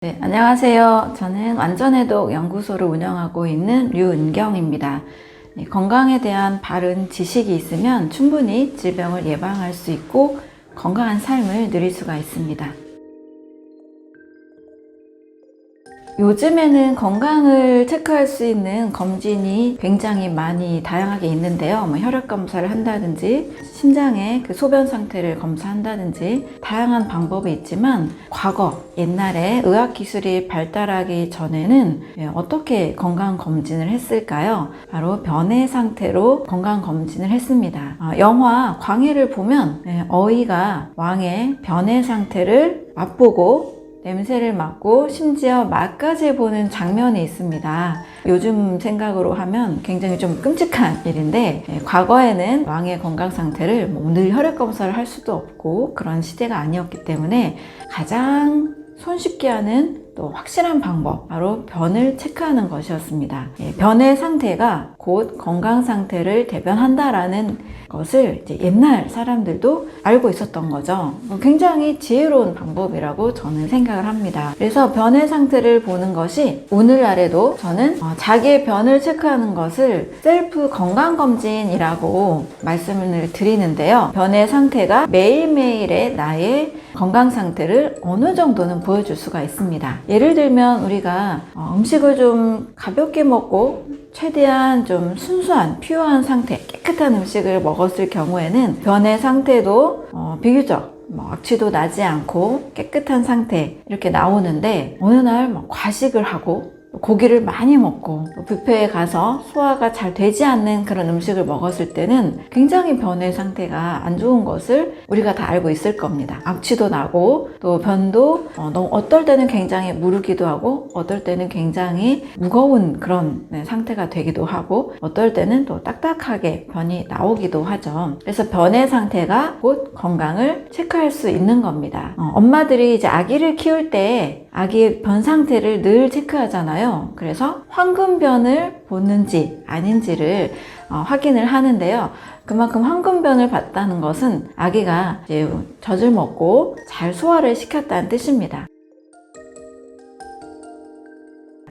네, 안녕하세요. 저는 완전해독 연구소를 운영하고 있는 류은경입니다. 건강에 대한 바른 지식이 있으면 충분히 질병을 예방할 수 있고 건강한 삶을 누릴 수가 있습니다. 요즘에는 건강을 체크할 수 있는 검진이 굉장히 많이 다양하게 있는데요. 혈액 검사를 한다든지 심장의 소변 상태를 검사한다든지 다양한 방법이 있지만 과거 옛날에 의학기술이 발달하기 전에는 어떻게 건강검진을 했을까요? 바로 변의 상태로 건강검진을 했습니다. 영화 광해를 보면 어이가 왕의 변의 상태를 맛보고 냄새를 맡고 심지어 맛까지 보는 장면이 있습니다. 요즘 생각으로 하면 굉장히 좀 끔찍한 일인데 과거에는 왕의 건강 상태를 늘 혈액 검사를 할 수도 없고 그런 시대가 아니었기 때문에 가장 손쉽게 하는 또 확실한 방법, 바로 변을 체크하는 것이었습니다. 변의 상태가 곧 건강 상태를 대변한다라는 것을 이제 옛날 사람들도 알고 있었던 거죠. 굉장히 지혜로운 방법이라고 저는 생각을 합니다. 그래서 변의 상태를 보는 것이 오늘날에도 저는 자기의 변을 체크하는 것을 셀프 건강검진이라고 말씀을 드리는데요. 변의 상태가 매일매일의 나의 건강 상태를 어느 정도는 보여줄 수가 있습니다. 예를 들면 우리가 음식을 좀 가볍게 먹고 최대한 좀 순수한 퓨어한 상태, 깨끗한 음식을 먹었을 경우에는 변의 상태도 비교적 악취도 나지 않고 깨끗한 상태 이렇게 나오는데 어느 날 과식을 하고 고기를 많이 먹고 뷔페에 가서 소화가 잘 되지 않는 그런 음식을 먹었을 때는 굉장히 변의 상태가 안 좋은 것을 우리가 다 알고 있을 겁니다. 악취도 나고 또 변도 어떨 때는 굉장히 무르기도 하고 어떨 때는 굉장히 무거운 그런 상태가 되기도 하고 어떨 때는 또 딱딱하게 변이 나오기도 하죠. 그래서 변의 상태가 곧 건강을 체크할 수 있는 겁니다. 엄마들이 이제 아기를 키울 때 아기의 변 상태를 늘 체크하잖아요. 그래서 황금변을 보는지 아닌지를 확인을 하는데요. 그만큼 황금변을 봤다는 것은 아기가 이제 젖을 먹고 잘 소화를 시켰다는 뜻입니다.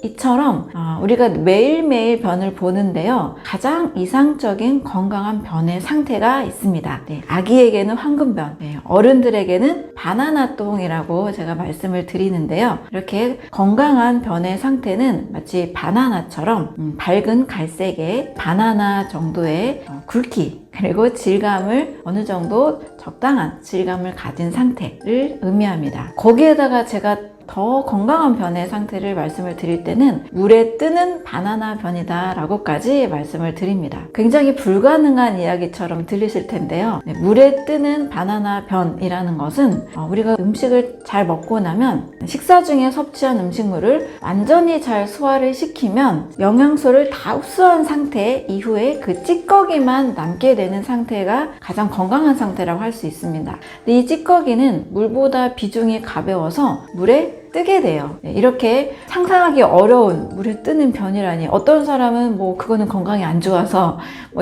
이처럼 우리가 매일매일 변을 보는데요. 가장 이상적인 건강한 변의 상태가 있습니다. 아기에게는 황금변, 어른들에게는 바나나똥이라고 제가 말씀을 드리는데요. 이렇게 건강한 변의 상태는 마치 바나나처럼 밝은 갈색의 바나나 정도의 굵기 그리고 질감을 어느 정도 적당한 질감을 가진 상태를 의미합니다. 거기에다가 제가 더 건강한 변의 상태를 말씀을 드릴 때는 물에 뜨는 바나나 변이다 라고까지 말씀을 드립니다. 굉장히 불가능한 이야기처럼 들리실 텐데요. 물에 뜨는 바나나 변이라는 것은 우리가 음식을 잘 먹고 나면 식사 중에 섭취한 음식물을 완전히 잘 소화를 시키면 영양소를 다 흡수한 상태 이후에 그 찌꺼기만 남게 되는 상태가 가장 건강한 상태라고 할 수 있습니다. 근데 이 찌꺼기는 물보다 비중이 가벼워서 물에 뜨게 돼요. 이렇게 상상하기 어려운 물에 뜨는 변이라니 어떤 사람은 그거는 건강이 안 좋아서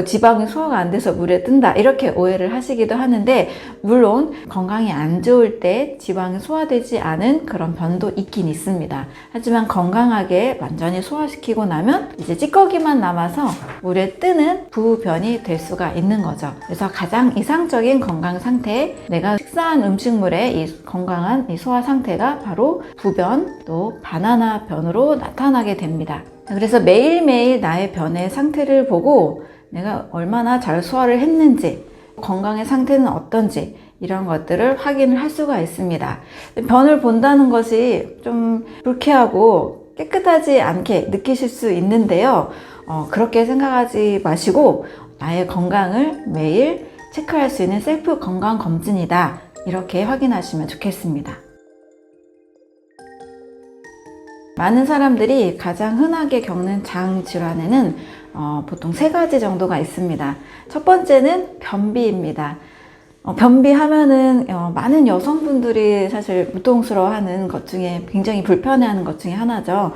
지방이 소화가 안 돼서 물에 뜬다 이렇게 오해를 하시기도 하는데 물론 건강이 안 좋을 때 지방이 소화되지 않은 그런 변도 있긴 있습니다. 하지만 건강하게 완전히 소화시키고 나면 이제 찌꺼기만 남아서 물에 뜨는 부변이 될 수가 있는 거죠. 그래서 가장 이상적인 건강 상태, 내가 식사한 음식물의 이 건강한 이 소화 상태가 바로 부변 또 바나나 변으로 나타나게 됩니다. 그래서 매일매일 나의 변의 상태를 보고 내가 얼마나 잘 소화를 했는지 건강의 상태는 어떤지 이런 것들을 확인을 할 수가 있습니다. 변을 본다는 것이 좀 불쾌하고 깨끗하지 않게 느끼실 수 있는데요. 그렇게 생각하지 마시고 나의 건강을 매일 체크할 수 있는 셀프 건강검진이다 이렇게 확인하시면 좋겠습니다. 많은 사람들이 가장 흔하게 겪는 장 질환에는 보통 3가지 정도가 있습니다. 첫 번째는 변비입니다. 변비하면은 많은 여성분들이 사실 무통스러워하는 것 중에 굉장히 불편해하는 것 중에 하나죠.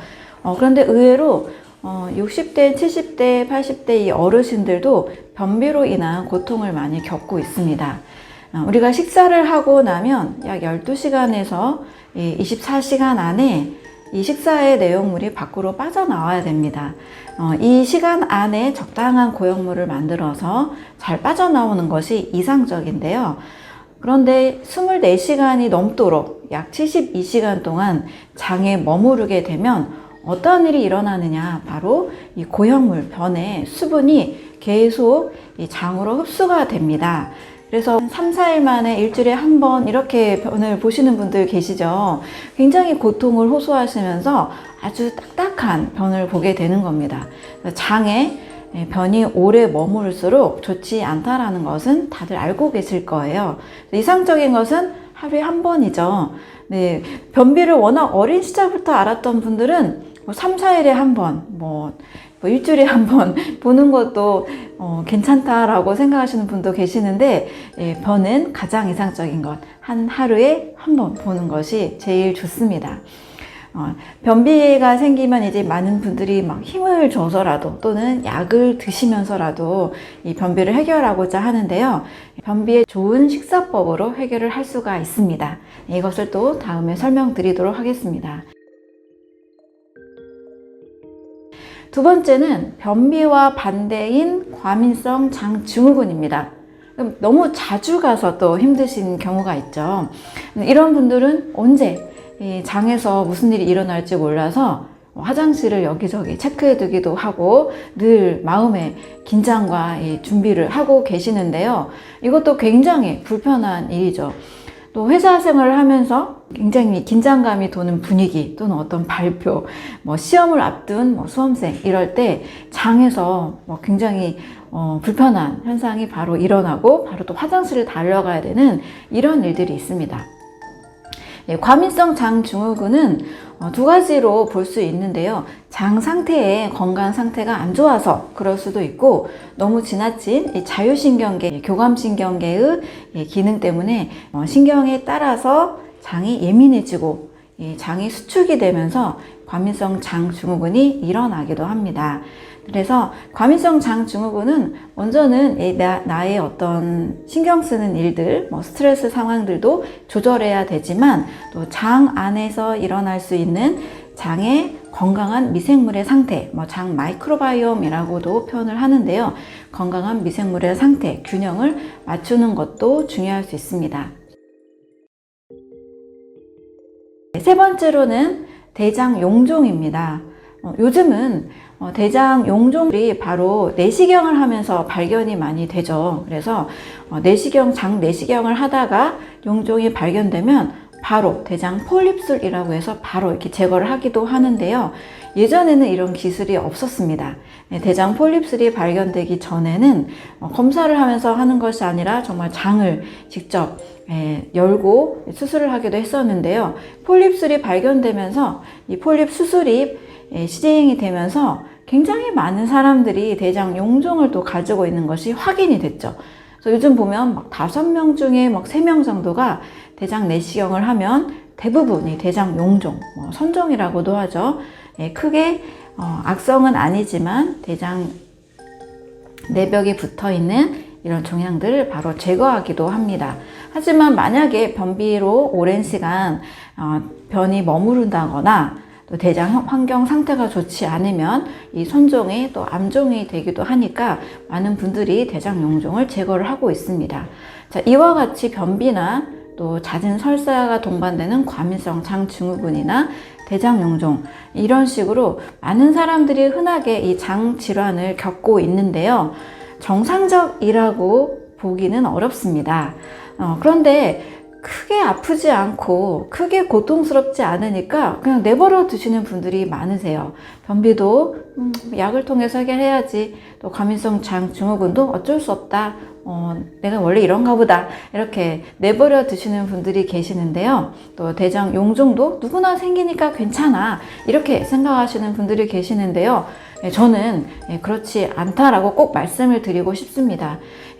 그런데 의외로 60대, 70대, 80대 이 어르신들도 변비로 인한 고통을 많이 겪고 있습니다. 우리가 식사를 하고 나면 약 12시간에서 24시간 안에 이 식사의 내용물이 밖으로 빠져나와야 됩니다. 이 시간 안에 적당한 고형물을 만들어서 잘 빠져나오는 것이 이상적인데요. 그런데 24시간이 넘도록 약 72시간 동안 장에 머무르게 되면 어떤 일이 일어나느냐, 바로 이 고형물, 변의 수분이 계속 이 장으로 흡수가 됩니다. 그래서 3, 4일 만에 일주일에 한 번 이렇게 변을 보시는 분들 계시죠. 굉장히 고통을 호소하시면서 아주 딱딱한 변을 보게 되는 겁니다. 장에 변이 오래 머무를수록 좋지 않다라는 것은 다들 알고 계실 거예요. 이상적인 것은 하루에 한 번이죠. 네, 변비를 워낙 어린 시절부터 알았던 분들은 3, 4일에 한 번, 일주일에 한 번 보는 것도 괜찮다라고 생각하시는 분도 계시는데, 변은 가장 이상적인 것, 한 하루에 한 번 보는 것이 제일 좋습니다. 변비가 생기면 이제 많은 분들이 막 힘을 줘서라도 또는 약을 드시면서라도 이 변비를 해결하고자 하는데요. 변비의 좋은 식사법으로 해결을 할 수가 있습니다. 이것을 또 다음에 설명드리도록 하겠습니다. 두 번째는 변비와 반대인 과민성 장증후군입니다. 너무 자주 가서 또 힘드신 경우가 있죠. 이런 분들은 언제 이 장에서 무슨 일이 일어날지 몰라서 화장실을 여기저기 체크해 두기도 하고 늘 마음에 긴장과 준비를 하고 계시는데요. 이것도 굉장히 불편한 일이죠. 또 회사 생활을 하면서 굉장히 긴장감이 도는 분위기 또는 어떤 발표, 시험을 앞둔 수험생 이럴 때 장에서 굉장히 불편한 현상이 바로 일어나고 바로 또 화장실을 달려가야 되는 이런 일들이 있습니다. 과민성 장증후군은 두 가지로 볼 수 있는데요. 장 상태의 건강 상태가 안 좋아서 그럴 수도 있고, 너무 지나친 자율신경계, 교감신경계의 기능 때문에 신경에 따라서 장이 예민해지고 장이 수축이 되면서 과민성 장증후군이 일어나기도 합니다. 그래서 과민성 장증후군은 먼저는 나의 어떤 신경 쓰는 일들, 스트레스 상황들도 조절해야 되지만, 또 장 안에서 일어날 수 있는 장의 건강한 미생물의 상태, 장 마이크로바이옴이라고도 표현을 하는데요. 건강한 미생물의 상태, 균형을 맞추는 것도 중요할 수 있습니다. 세 번째로는 대장 용종입니다. 요즘은 대장 용종이 바로 내시경을 하면서 발견이 많이 되죠. 그래서 장 내시경을 하다가 용종이 발견되면 바로 대장 폴립술이라고 해서 바로 이렇게 제거를 하기도 하는데요. 예전에는 이런 기술이 없었습니다. 대장 폴립술이 발견되기 전에는 검사를 하면서 하는 것이 아니라 정말 장을 직접 열고 수술을 하기도 했었는데요. 폴립술이 발견되면서 이 폴립 수술이 시행이 되면서 굉장히 많은 사람들이 대장 용종을 또 가지고 있는 것이 확인이 됐죠. 그래서 요즘 보면 5명 중에 3명 정도가 대장 내시경을 하면 대부분이 대장 용종, 선종이라고도 하죠. 크게 악성은 아니지만 대장 내벽에 붙어 있는 이런 종양들을 바로 제거하기도 합니다. 하지만 만약에 변비로 오랜 시간 변이 머무른다거나 또 대장 환경 상태가 좋지 않으면 이 선종이 또 암종이 되기도 하니까 많은 분들이 대장 용종을 제거를 하고 있습니다. 자, 이와 같이 변비나 또 잦은 설사가 동반되는 과민성 장증후군이나 대장 용종, 이런 식으로 많은 사람들이 흔하게 이 장 질환을 겪고 있는데요. 정상적이라고 보기는 어렵습니다. 그런데 크게 아프지 않고 크게 고통스럽지 않으니까 그냥 내버려 두시는 분들이 많으세요. 변비도 약을 통해서 해결해야지, 또 과민성 장증후군도 어쩔 수 없다, 내가 원래 이런가 보다, 이렇게 내버려 두시는 분들이 계시는데요. 또 대장 용종도 누구나 생기니까 괜찮아, 이렇게 생각하시는 분들이 계시는데요. 저는 그렇지 않다라고 꼭 말씀을 드리고 싶습니다.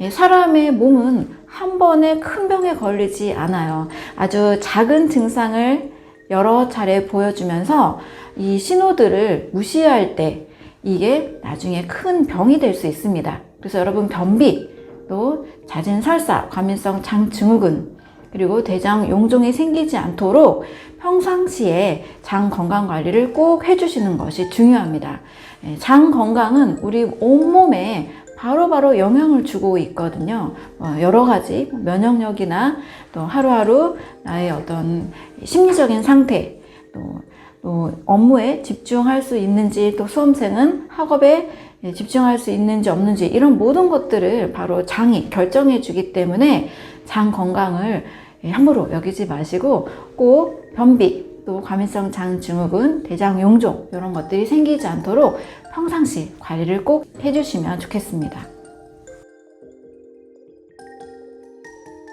사람의 몸은 한 번에 큰 병에 걸리지 않아요. 아주 작은 증상을 여러 차례 보여주면서 이 신호들을 무시할 때 이게 나중에 큰 병이 될 수 있습니다. 그래서 여러분, 변비, 또 잦은 설사, 과민성 장증후군, 그리고 대장 용종이 생기지 않도록 평상시에 장 건강 관리를 꼭 해주시는 것이 중요합니다. 장 건강은 우리 온몸에 바로바로 영향을 주고 있거든요. 여러 가지 면역력이나 또 하루하루 나의 어떤 심리적인 상태, 또 업무에 집중할 수 있는지, 또 수험생은 학업에 집중할 수 있는지 없는지, 이런 모든 것들을 바로 장이 결정해 주기 때문에 장 건강을 함부로 여기지 마시고 꼭 변비, 또 과민성 장증후군, 대장 용종 이런 것들이 생기지 않도록 평상시 관리를 꼭 해주시면 좋겠습니다.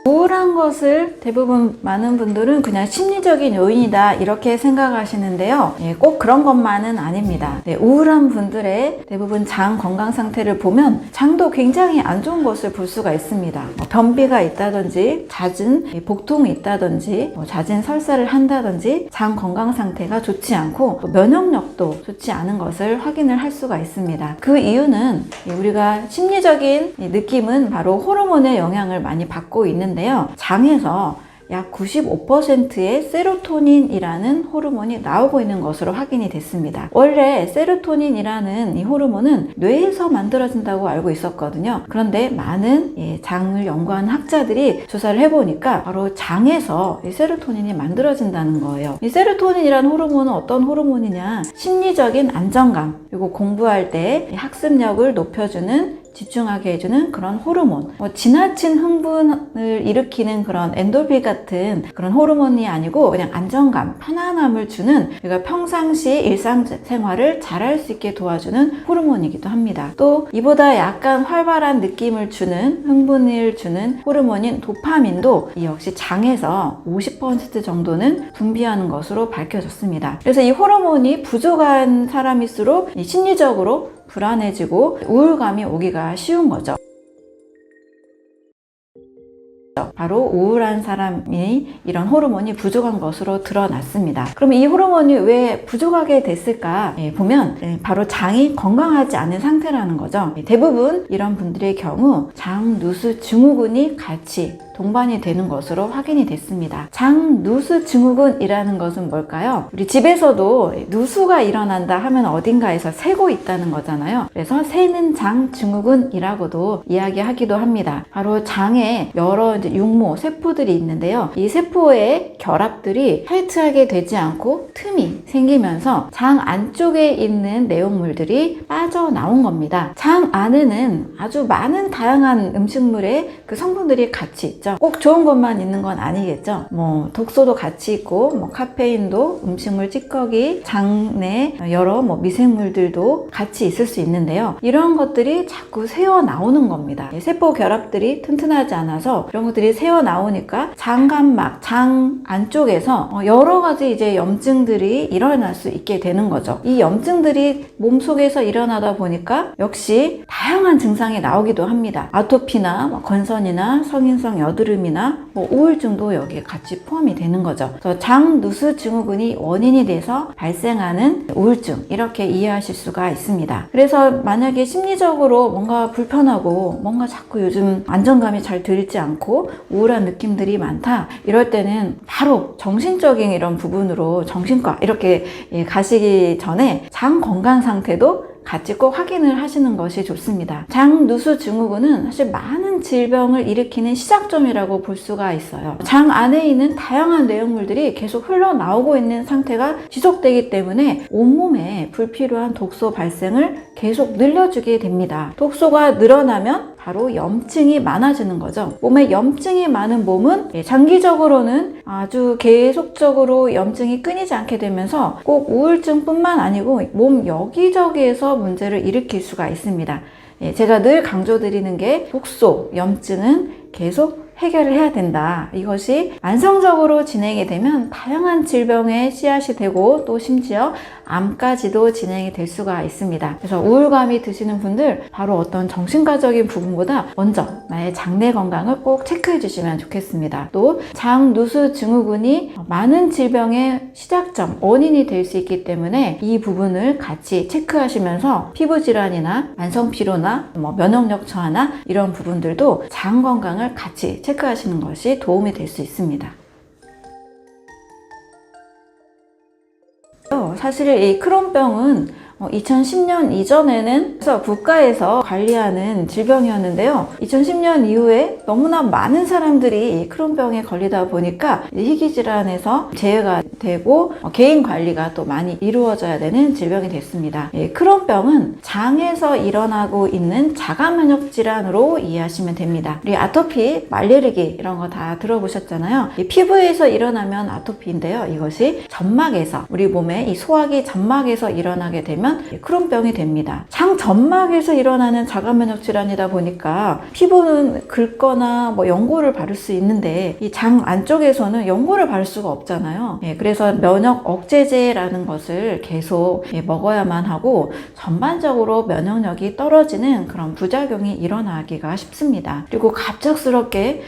우울한 것을 대부분 많은 분들은 그냥 심리적인 요인이다 이렇게 생각하시는데요. 꼭 그런 것만은 아닙니다. 우울한 분들의 대부분 장 건강 상태를 보면 장도 굉장히 안 좋은 것을 볼 수가 있습니다. 변비가 있다든지, 잦은 복통이 있다든지, 잦은 설사를 한다든지, 장 건강 상태가 좋지 않고 면역력도 좋지 않은 것을 확인을 할 수가 있습니다. 그 이유는 우리가 심리적인 느낌은 바로 호르몬의 영향을 많이 받고 있는데 장에서 약 95%의 세로토닌이라는 호르몬이 나오고 있는 것으로 확인이 됐습니다. 원래 세로토닌이라는 이 호르몬은 뇌에서 만들어진다고 알고 있었거든요. 그런데 많은 장을 연구한 학자들이 조사를 해보니까 바로 장에서 이 세로토닌이 만들어진다는 거예요. 이 세로토닌이라는 호르몬은 어떤 호르몬이냐, 심리적인 안정감, 그리고 공부할 때 학습력을 높여주는, 집중하게 해주는 그런 호르몬, 지나친 흥분을 일으키는 그런 엔돌핀 같은 그런 호르몬이 아니고 그냥 안정감, 편안함을 주는, 우리가 평상시 일상생활을 잘할 수 있게 도와주는 호르몬이기도 합니다. 또 이보다 약간 활발한 느낌을 주는, 흥분을 주는 호르몬인 도파민도 역시 장에서 50% 정도는 분비하는 것으로 밝혀졌습니다. 그래서 이 호르몬이 부족한 사람일수록 심리적으로 불안해지고 우울감이 오기가 쉬운 거죠. 바로 우울한 사람이 이런 호르몬이 부족한 것으로 드러났습니다. 그럼 이 호르몬이 왜 부족하게 됐을까 보면 바로 장이 건강하지 않은 상태라는 거죠. 대부분 이런 분들의 경우 장누수 증후군이 같이 동반이 되는 것으로 확인이 됐습니다. 장누수 증후군이라는 것은 뭘까요? 우리 집에서도 누수가 일어난다 하면 어딘가에서 새고 있다는 거잖아요. 그래서 새는 장 증후군이라고도 이야기하기도 합니다. 바로 장에 여러 육모, 세포들이 있는데요. 이 세포의 결합들이 타이트하게 되지 않고 틈이 생기면서 장 안쪽에 있는 내용물들이 빠져나온 겁니다. 장 안에는 아주 많은 다양한 음식물의 그 성분들이 같이 있죠. 꼭 좋은 것만 있는 건 아니겠죠. 독소도 같이 있고, 카페인도, 음식물 찌꺼기, 장 내 여러 미생물들도 같이 있을 수 있는데요. 이런 것들이 자꾸 새어 나오는 겁니다. 세포 결합들이 튼튼하지 않아서 이런 것들이 새어 나오니까 장감막, 장 안쪽에서 여러 가지 이제 염증들이 일어날 수 있게 되는 거죠. 이 염증들이 몸속에서 일어나다 보니까 역시 다양한 증상이 나오기도 합니다. 아토피나 건선이나 성인성 여드름이나 우울증도 여기에 같이 포함이 되는 거죠. 그래서 장누수 증후군이 원인이 돼서 발생하는 우울증, 이렇게 이해하실 수가 있습니다. 그래서 만약에 심리적으로 뭔가 불편하고 뭔가 자꾸 요즘 안정감이 잘 들지 않고 우울한 느낌들이 많다, 이럴 때는 바로 정신적인 이런 부분으로 정신과 이렇게 가시기 전에 장 건강 상태도 같이 꼭 확인을 하시는 것이 좋습니다. 장누수 증후군은 사실 많은 질병을 일으키는 시작점이라고 볼 수가 있어요. 장 안에 있는 다양한 내용물들이 계속 흘러나오고 있는 상태가 지속되기 때문에 온몸에 불필요한 독소 발생을 계속 늘려주게 됩니다. 독소가 늘어나면 바로 염증이 많아지는 거죠. 몸에 염증이 많은 몸은 장기적으로는 아주 계속적으로 염증이 끊이지 않게 되면서 꼭 우울증뿐만 아니고 몸 여기저기에서 문제를 일으킬 수가 있습니다. 제가 늘 강조드리는 게 독소, 염증은 계속 해결을 해야 된다. 이것이 만성적으로 진행이 되면 다양한 질병의 씨앗이 되고 또 심지어 암까지도 진행이 될 수가 있습니다. 그래서 우울감이 드시는 분들 바로 어떤 정신과적인 부분보다 먼저 나의 장내 건강을 꼭 체크해 주시면 좋겠습니다. 또 장누수 증후군이 많은 질병의 시작점, 원인이 될 수 있기 때문에 이 부분을 같이 체크하시면서 피부질환이나 만성피로나 면역력 저하나 이런 부분들도 장 건강을 같이 체크하시는 것이 도움이 될 수 있습니다. 사실 이 크론병은 2010년 이전에는 국가에서 관리하는 질병이었는데요. 2010년 이후에 너무나 많은 사람들이 이 크론병에 걸리다 보니까 희귀질환에서 제외가 되고 개인 관리가 또 많이 이루어져야 되는 질병이 됐습니다. 이 크론병은 장에서 일어나고 있는 자가면역 질환으로 이해하시면 됩니다. 우리 아토피, 말레르기 이런 거 다 들어보셨잖아요. 이 피부에서 일어나면 아토피인데요. 이것이 점막에서, 우리 몸의 이 소화기 점막에서 일어나게 되면 크론병이 됩니다. 장 점막에서 일어나는 자가면역 질환이다 보니까 피부는 긁거나 연고를 바를 수 있는데 이 장 안쪽에서는 연고를 바를 수가 없잖아요. 그래서 면역 억제제라는 것을 계속 먹어야만 하고 전반적으로 면역력이 떨어지는 그런 부작용이 일어나기가 쉽습니다. 그리고 갑작스럽게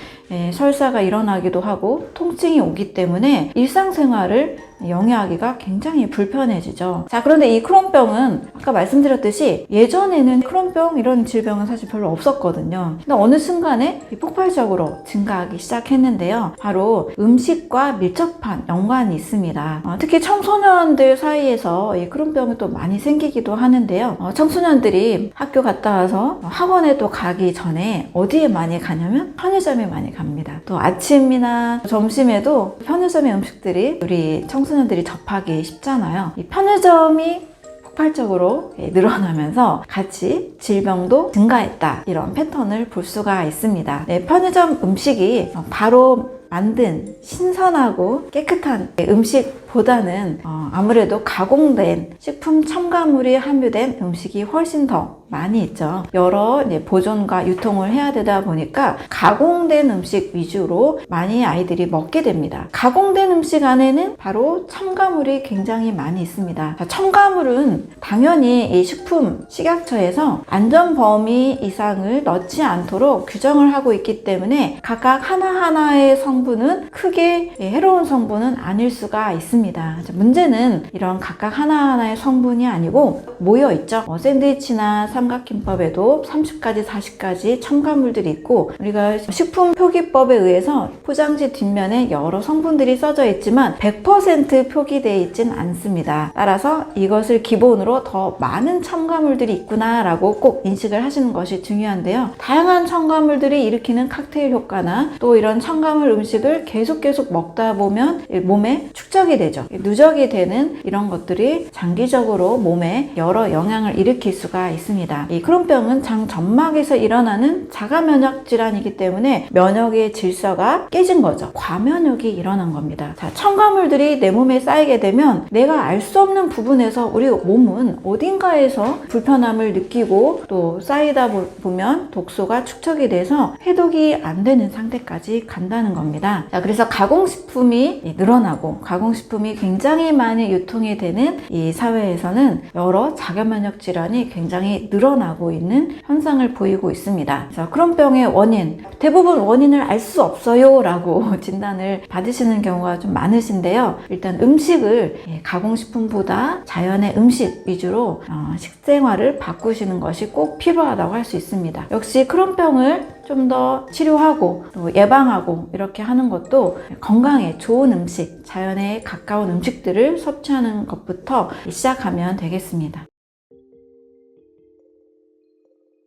설사가 일어나기도 하고 통증이 오기 때문에 일상생활을 영위하기가 굉장히 불편해지죠. 자, 그런데 이 크론병은 아까 말씀드렸듯이 예전에는 크론병 이런 질병은 사실 별로 없었거든요. 근데 어느 순간에 폭발적으로 증가하기 시작했는데요. 바로 음식과 밀접한 연관이 있습니다. 특히 청소년들 사이에서 이 크론병이 또 많이 생기기도 하는데요. 청소년들이 학교 갔다 와서 학원에 또 가기 전에 어디에 많이 가냐면 편의점에 많이 갑니다. 또 아침이나 점심에도 편의점의 음식들이 우리 청소년들이 접하기 쉽잖아요. 이 편의점이 폭발적으로 늘어나면서 같이 질병도 증가했다. 이런 패턴을 볼 수가 있습니다. 편의점 음식이 바로 만든 신선하고 깨끗한 음식보다는 아무래도 가공된 식품 첨가물이 함유된 음식이 훨씬 더 많이 있죠. 여러 보존과 유통을 해야 되다 보니까 가공된 음식 위주로 많이 아이들이 먹게 됩니다. 가공된 음식 안에는 바로 첨가물이 굉장히 많이 있습니다. 첨가물은 당연히 이 식품식약처에서 안전 범위 이상을 넣지 않도록 규정을 하고 있기 때문에 각각 하나하나의 성분은 크게 해로운 성분은 아닐 수가 있습니다. 문제는 이런 각각 하나하나의 성분이 아니고 모여 있죠. 샌드위치나 삼각김밥에도 30가지, 40가지 첨가물들이 있고 우리가 식품 표기법에 의해서 포장지 뒷면에 여러 성분들이 써져 있지만 100% 표기되어 있진 않습니다. 따라서 이것을 기본으로 더 많은 첨가물들이 있구나 라고 꼭 인식을 하시는 것이 중요한데요. 다양한 첨가물들이 일으키는 칵테일 효과나 또 이런 첨가물 음식을 계속 먹다 보면 몸에 축적이 되죠. 누적이 되는 이런 것들이 장기적으로 몸에 여러 영향을 일으킬 수가 있습니다. 이 크론병은 장 점막에서 일어나는 자가면역 질환이기 때문에 면역의 질서가 깨진 거죠. 과면역이 일어난 겁니다. 자, 첨가물들이 내 몸에 쌓이게 되면 내가 알 수 없는 부분에서 우리 몸은 어딘가에서 불편함을 느끼고 또 쌓이다 보면 독소가 축적이 돼서 해독이 안 되는 상태까지 간다는 겁니다. 자, 그래서 가공식품이 늘어나고 가공식품이 굉장히 많이 유통이 되는 이 사회에서는 여러 자가면역 질환이 굉장히 늘어나고 있는 현상을 보이고 있습니다. 그래서 크론병의 원인, 대부분 원인을 알 수 없어요 라고 진단을 받으시는 경우가 좀 많으신데요. 일단 음식을 가공식품보다 자연의 음식 위주로 식생활을 바꾸시는 것이 꼭 필요하다고 할 수 있습니다. 역시 크론병을 좀 더 치료하고 또 예방하고 이렇게 하는 것도 건강에 좋은 음식, 자연에 가까운 음식들을 섭취하는 것부터 시작하면 되겠습니다.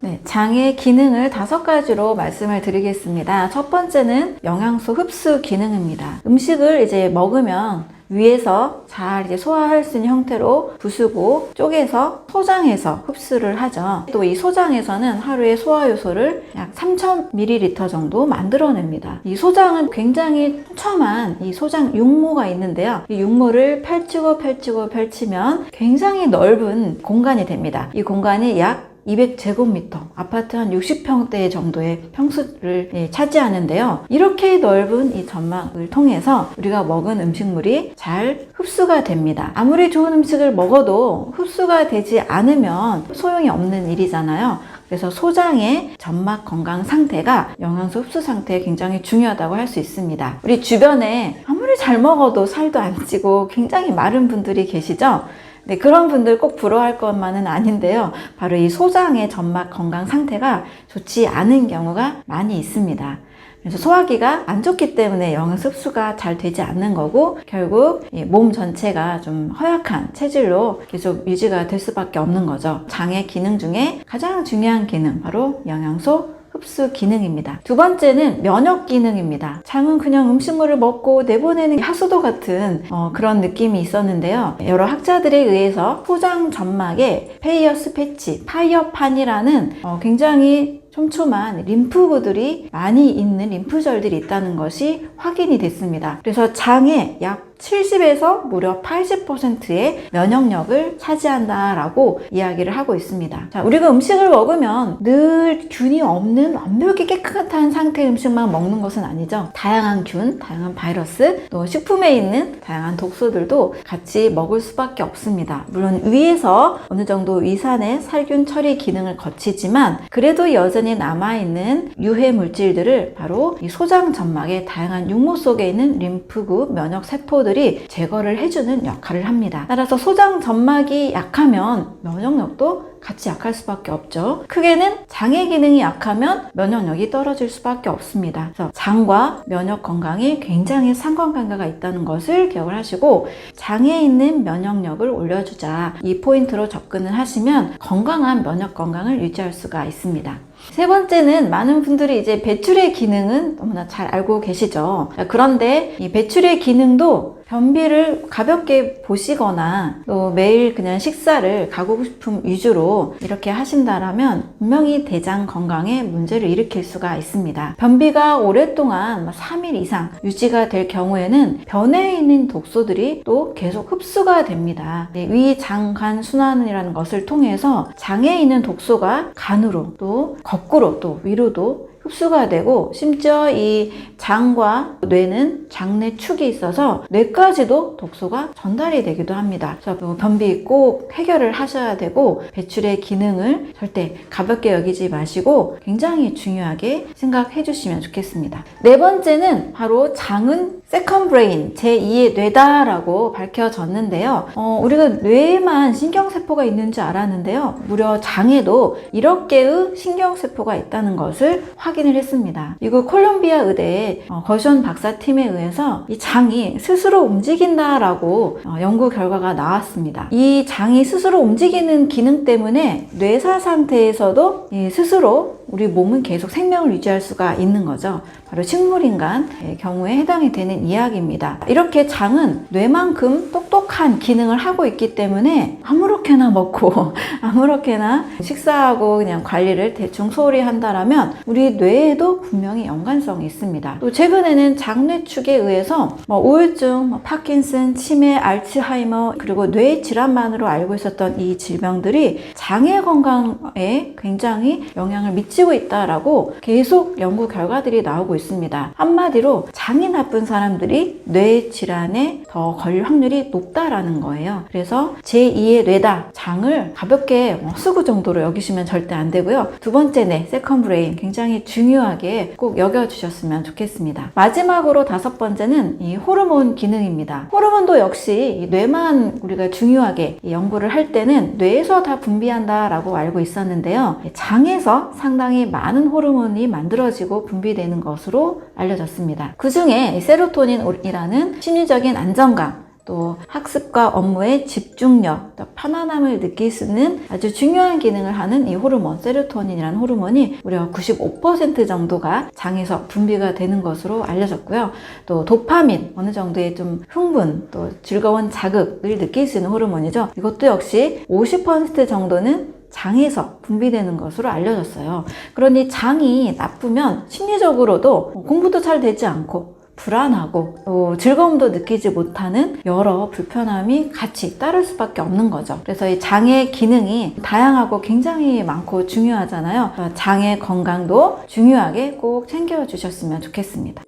네, 장의 기능을 5가지로 말씀을 드리겠습니다. 첫 번째는 영양소 흡수 기능입니다. 음식을 이제 먹으면 위에서 잘 이제 소화할 수 있는 형태로 부수고 쪼개서 소장해서 흡수를 하죠. 또 이 소장에서는 하루에 소화효소를 약 3000ml 정도 만들어냅니다. 이 소장은 굉장히 촘촘한 이 소장 육모가 있는데요. 이 육모를 펼치면 굉장히 넓은 공간이 됩니다. 이 공간이 약 200제곱미터, 아파트 한 60평대 정도의 평수를 차지하는데요. 이렇게 넓은 이 점막을 통해서 우리가 먹은 음식물이 잘 흡수가 됩니다. 아무리 좋은 음식을 먹어도 흡수가 되지 않으면 소용이 없는 일이잖아요. 그래서 소장의 점막 건강 상태가 영양소 흡수 상태에 굉장히 중요하다고 할 수 있습니다. 우리 주변에 아무리 잘 먹어도 살도 안 찌고 굉장히 마른 분들이 계시죠? 네, 그런 분들 꼭 부러워할 것만은 아닌데요. 바로 이 소장의 점막 건강 상태가 좋지 않은 경우가 많이 있습니다. 그래서 소화기가 안 좋기 때문에 영양 흡수가 잘 되지 않는 거고, 결국 몸 전체가 좀 허약한 체질로 계속 유지가 될 수밖에 없는 거죠. 장의 기능 중에 가장 중요한 기능, 바로 영양소 흡수 기능입니다. 두 번째는 면역 기능입니다. 장은 그냥 음식물을 먹고 내보내는 하수도 같은 그런 느낌이 있었는데요. 여러 학자들에 의해서 소장 점막에 페이어스 패치, 파이어판이라는 굉장히 촘촘한 림프구들이 많이 있는 림프절들이 있다는 것이 확인이 됐습니다. 그래서 장에 약 70에서 무려 80%의 면역력을 차지한다라고 이야기를 하고 있습니다. 자, 우리가 음식을 먹으면 늘 균이 없는 완벽히 깨끗한 상태의 음식만 먹는 것은 아니죠. 다양한 균, 다양한 바이러스, 또 식품에 있는 다양한 독소들도 같이 먹을 수밖에 없습니다. 물론 위에서 어느 정도 위산의 살균 처리 기능을 거치지만 그래도 여전히 남아있는 유해 물질들을 바로 이 소장 점막의 다양한 육모 속에 있는 림프구 면역 세포들이 제거를 해주는 역할을 합니다. 따라서 소장 점막이 약하면 면역력도 같이 약할 수밖에 없죠. 크게는 장의 기능이 약하면 면역력이 떨어질 수밖에 없습니다. 그래서 장과 면역 건강에 굉장히 상관관계가 있다는 것을 기억을 하시고, 장에 있는 면역력을 올려주자, 이 포인트로 접근을 하시면 건강한 면역 건강을 유지할 수가 있습니다. 세 번째는 많은 분들이 이제 배출의 기능은 너무나 잘 알고 계시죠. 그런데 이 배출의 기능도 변비를 가볍게 보시거나 또 매일 그냥 식사를 가공식품 위주로 이렇게 하신다라면 분명히 대장 건강에 문제를 일으킬 수가 있습니다. 변비가 오랫동안 3일 이상 유지가 될 경우에는 변에 있는 독소들이 또 계속 흡수가 됩니다. 위, 장, 간 순환이라는 것을 통해서 장에 있는 독소가 간으로 또 거꾸로 또 위로도 흡수가 되고, 심지어 이 장과 뇌는 장내 축이 있어서 뇌까지도 독소가 전달이 되기도 합니다. 그래서 변비 꼭 해결을 하셔야 되고, 배출의 기능을 절대 가볍게 여기지 마시고 굉장히 중요하게 생각해 주시면 좋겠습니다. 네 번째는 바로 장은 세컨 브레인, 제2의 뇌다라고 밝혀졌는데요. 우리가 뇌에만 신경세포가 있는 줄 알았는데요. 무려 장에도 1억 개의 신경세포가 있다는 것을 확인을 했습니다. 미국 콜롬비아 의대의 거션 박사팀에 의해서 이 장이 스스로 움직인다라고 연구 결과가 나왔습니다. 이 장이 스스로 움직이는 기능 때문에 뇌사 상태에서도 스스로 우리 몸은 계속 생명을 유지할 수가 있는 거죠. 바로 식물인간의 경우에 해당이 되는 이야기입니다. 이렇게 장은 뇌만큼 똑똑한 기능을 하고 있기 때문에 아무렇게나 먹고 아무렇게나 식사하고 그냥 관리를 대충 소홀히 한다라면 우리 뇌에도 분명히 연관성이 있습니다. 또 최근에는 장뇌축에 의해서 우울증, 파킨슨, 치매, 알츠하이머, 그리고 뇌 질환만으로 알고 있었던 이 질병들이 장의 건강에 굉장히 영향을 미치고 있다라고 계속 연구 결과들이 나오고 있습니다. 한마디로 장이 나쁜 사람들이 뇌 질환에 더 걸릴 확률이 높다라는 거예요. 그래서 제2의 뇌다, 장을 가볍게 수구 정도로 여기시면 절대 안 되고요. 두 번째 뇌, 세컨 브레인, 굉장히 중요하게 꼭 여겨주셨으면 좋겠습니다. 마지막으로 다섯 번째는 이 호르몬 기능입니다. 호르몬도 역시 이 뇌만 우리가 중요하게 연구를 할 때는 뇌에서 다 분비한다라고 알고 있었는데요. 장에서 상당히 많은 호르몬이 만들어지고 분비되는 것으로 알려졌습니다. 그 중에 세로토닌이라는 심리적인 안정감, 또 학습과 업무의 집중력, 또 편안함을 느낄 수 있는 아주 중요한 기능을 하는 이 호르몬, 세로토닌이라는 호르몬이 무려 95% 정도가 장에서 분비가 되는 것으로 알려졌고요. 또 도파민, 어느 정도의 좀 흥분, 또 즐거운 자극을 느낄 수 있는 호르몬이죠. 이것도 역시 50% 정도는 장에서 분비되는 것으로 알려졌어요. 그러니 장이 나쁘면 심리적으로도 공부도 잘 되지 않고 불안하고 또 즐거움도 느끼지 못하는 여러 불편함이 같이 따를 수밖에 없는 거죠. 그래서 이 장의 기능이 다양하고 굉장히 많고 중요하잖아요. 장의 건강도 중요하게 꼭 챙겨주셨으면 좋겠습니다.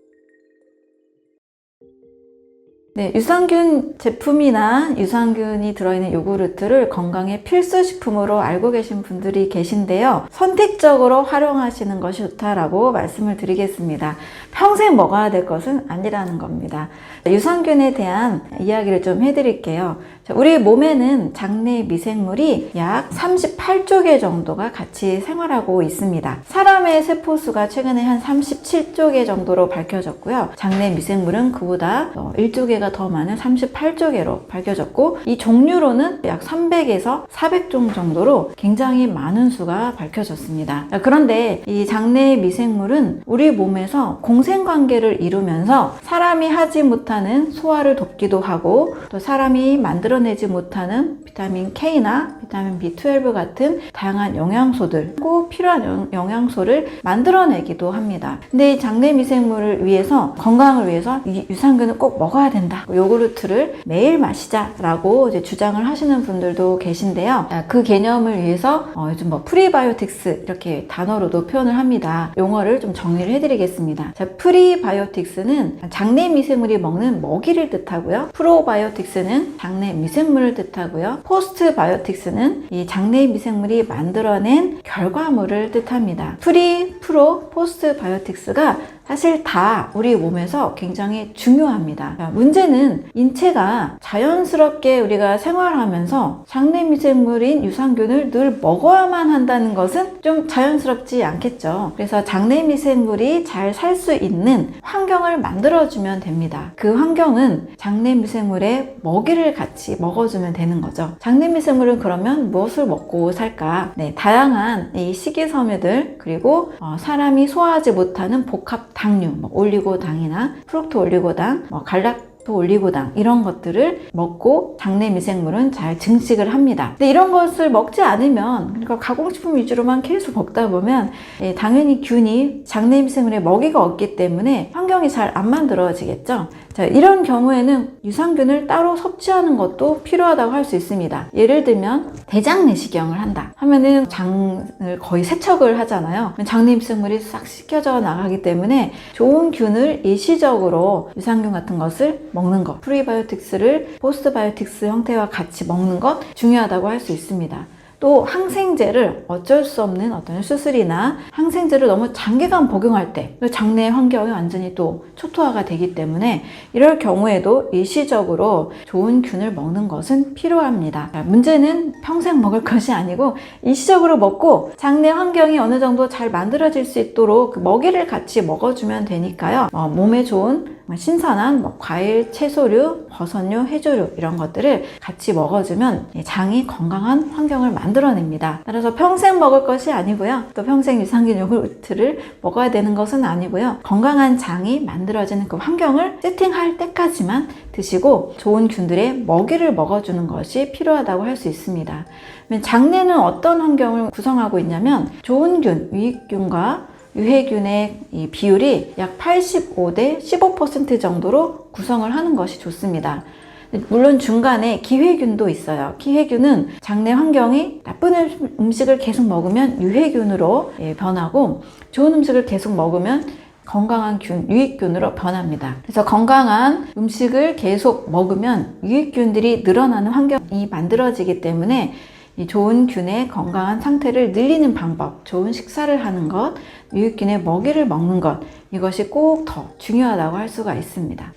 네, 유산균 제품이나 유산균이 들어있는 요구르트를 건강의 필수 식품으로 알고 계신 분들이 계신데요. 선택적으로 활용하시는 것이 좋다라고 말씀을 드리겠습니다. 평생 먹어야 될 것은 아니라는 겁니다. 유산균에 대한 이야기를 좀 해드릴게요. 자, 우리 몸에는 장내 미생물이 약 38조 개 정도가 같이 생활하고 있습니다. 사람의 세포수가 최근에 한 37조 개 정도로 밝혀졌고요. 장내 미생물은 그보다 1조 개가 더 많은 38조 개로 밝혀졌고, 이 종류로는 약 300에서 400종 정도로 굉장히 많은 수가 밝혀졌습니다. 자, 그런데 이 장내 미생물은 우리 몸에서 공생관계를 이루면서 사람이 하지 못하는 소화를 돕기도 하고, 또 사람이 만들어내지 못하는 비타민 K나 비타민 B12 같은 다양한 영양소들, 꼭 필요한 영양소를 만들어내기도 합니다. 근데 이 장내 미생물을 위해서, 건강을 위해서 이 유산균을 꼭 먹어야 된다, 요구르트를 매일 마시자라고 이제 주장을 하시는 분들도 계신데요. 그 개념을 위해서 요즘 프리바이오틱스 이렇게 단어로도 표현을 합니다. 용어를 좀 정리를 해드리겠습니다. 자, 프리바이오틱스는 장내 미생물이 먹는 먹이를 뜻하고요. 프로바이오틱스는 장내 미생물을 뜻하고요. 포스트바이오틱스는 이 장내 미생물이 만들어낸 결과물을 뜻합니다. 프로, 포스트바이오틱스가 사실 다 우리 몸에서 굉장히 중요합니다. 문제는 인체가 자연스럽게 우리가 생활하면서 장내 미생물인 유산균을 늘 먹어야만 한다는 것은 좀 자연스럽지 않겠죠. 그래서 장내 미생물이 잘 살 수 있는 환경을 만들어주면 됩니다. 그 환경은 장내 미생물의 먹이를 같이 먹어주면 되는 거죠. 장내 미생물은 그러면 무엇을 먹고 살까? 네, 다양한 이 식이섬유들, 그리고 사람이 소화하지 못하는 복합 당류, 올리고당이나 프룩토 올리고당, 갈락토 올리고당, 이런 것들을 먹고 장내 미생물은 잘 증식을 합니다. 근데 이런 것을 먹지 않으면, 그러니까 가공식품 위주로만 계속 먹다 보면 당연히 균이 장내 미생물에 먹이가 없기 때문에 환경이 잘 안 만들어지겠죠. 자, 이런 경우에는 유산균을 따로 섭취하는 것도 필요하다고 할 수 있습니다. 예를 들면 대장 내시경을 한다 하면은 장을 거의 세척을 하잖아요. 장내 미생물이 싹 씻겨져 나가기 때문에 좋은 균을 일시적으로 유산균 같은 것을 먹는 것, 프리바이오틱스를 포스트바이오틱스 형태와 같이 먹는 것 중요하다고 할 수 있습니다. 또 항생제를 어쩔 수 없는 어떤 수술이나 항생제를 너무 장기간 복용할 때 장내 환경이 완전히 또 초토화가 되기 때문에 이럴 경우에도 일시적으로 좋은 균을 먹는 것은 필요합니다. 문제는 평생 먹을 것이 아니고 일시적으로 먹고 장내 환경이 어느 정도 잘 만들어질 수 있도록 그 먹이를 같이 먹어주면 되니까요. 몸에 좋은 신선한 과일, 채소류, 버섯류, 해조류 이런 것들을 같이 먹어주면 장이 건강한 환경을 만들어냅니다. 따라서 평생 먹을 것이 아니고요. 또 평생 유산균 요구르트를 먹어야 되는 것은 아니고요. 건강한 장이 만들어지는 그 환경을 세팅할 때까지만 드시고 좋은 균들의 먹이를 먹어주는 것이 필요하다고 할 수 있습니다. 장내는 어떤 환경을 구성하고 있냐면 좋은 균, 유익균과 유해균의 이 비율이 약 85대 15% 정도로 구성을 하는 것이 좋습니다. 물론 중간에 기회균도 있어요. 기회균은 장내 환경이 나쁜 음식을 계속 먹으면 유해균으로 변하고, 좋은 음식을 계속 먹으면 건강한 균, 유익균으로 변합니다. 그래서 건강한 음식을 계속 먹으면 유익균들이 늘어나는 환경이 만들어지기 때문에 이 좋은 균의 건강한 상태를 늘리는 방법, 좋은 식사를 하는 것, 유익균의 먹이를 먹는 것, 이것이 꼭 더 중요하다고 할 수가 있습니다.